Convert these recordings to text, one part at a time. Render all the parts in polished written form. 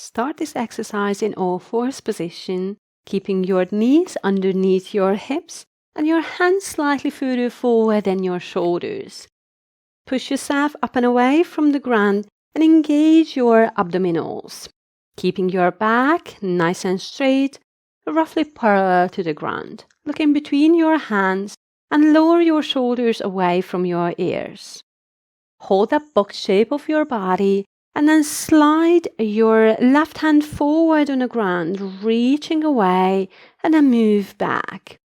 Start this exercise in all fours position, keeping your knees underneath your hips and your hands slightly further forward than your shoulders. Push yourself up and away from the ground and engage your abdominals, keeping your back nice and straight, roughly parallel to the ground. Look in between your hands and lower your shoulders away from your ears. Hold that box shape of your body and then slide your left hand forward on the ground, reaching away, and then move back.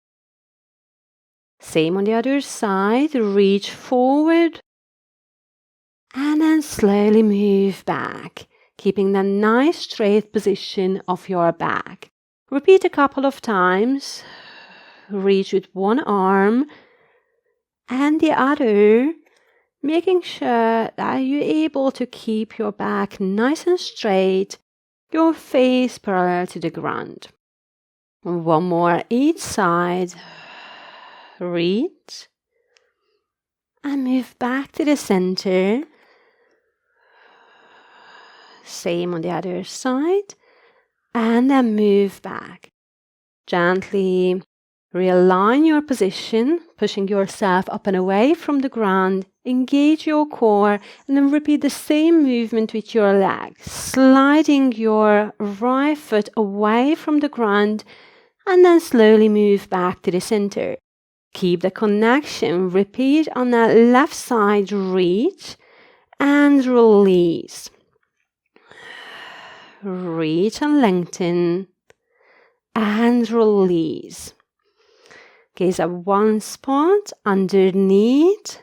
Same on the other side, reach forward and then slowly move back, keeping the nice straight position of your back. Repeat a couple of times. Reach with one arm and the other, making sure that you're able to keep your back nice and straight, your face parallel to the ground. One more each side. Reach and move back to the center. Same on the other side. And then move back. Gently realign your position, pushing yourself up and away from the ground. Engage your core and then repeat the same movement with your legs, sliding your right foot away from the ground and then slowly move back to the center. Keep the connection. Repeat on that left side. Reach and release. Reach and lengthen and release. Gaze at one spot underneath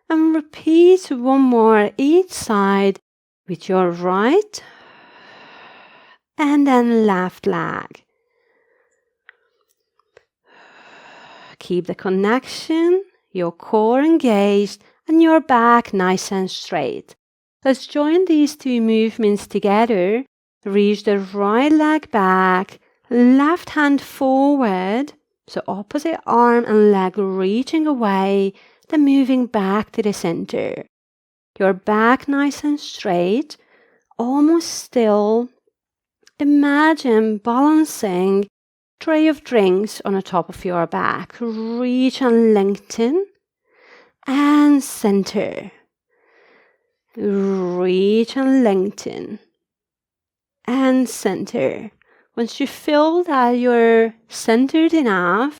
and repeat one more each side with your right and then left leg. Keep the connection, your core engaged and your back nice and straight. Let's join these two movements together. Reach the right leg back, left hand forward, so opposite arm and leg reaching away, then moving back to the center. Your back nice and straight, almost still. Imagine balancing a tray of drinks on the top of your back. Reach and lengthen and center. Reach and lengthen and center. Once you feel that you're centered enough,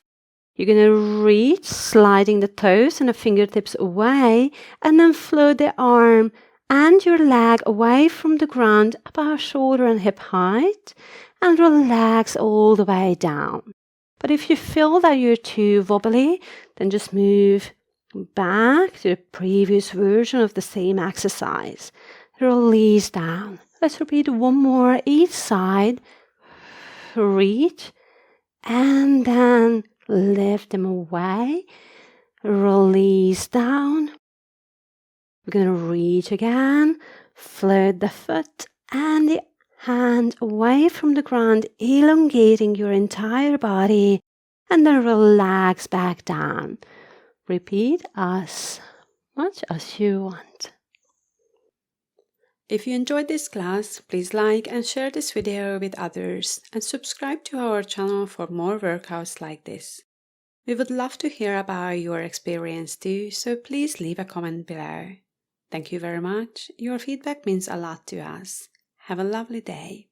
you're going to reach, sliding the toes and the fingertips away, and then float the arm and your leg away from the ground about shoulder and hip height, and relax all the way down. But if you feel that you're too wobbly, then just move back to the previous version of the same exercise. Release down. Let's repeat one more each side. Reach and then lift them away. Release down. We're going to reach again. Float the foot and the hand away from the ground, elongating your entire body, and then relax back down. Repeat as much as you want. If you enjoyed this class, please like and share this video with others and subscribe to our channel for more workouts like this. We would love to hear about your experience too, so please leave a comment below. Thank you very much. Your feedback means a lot to us. Have a lovely day.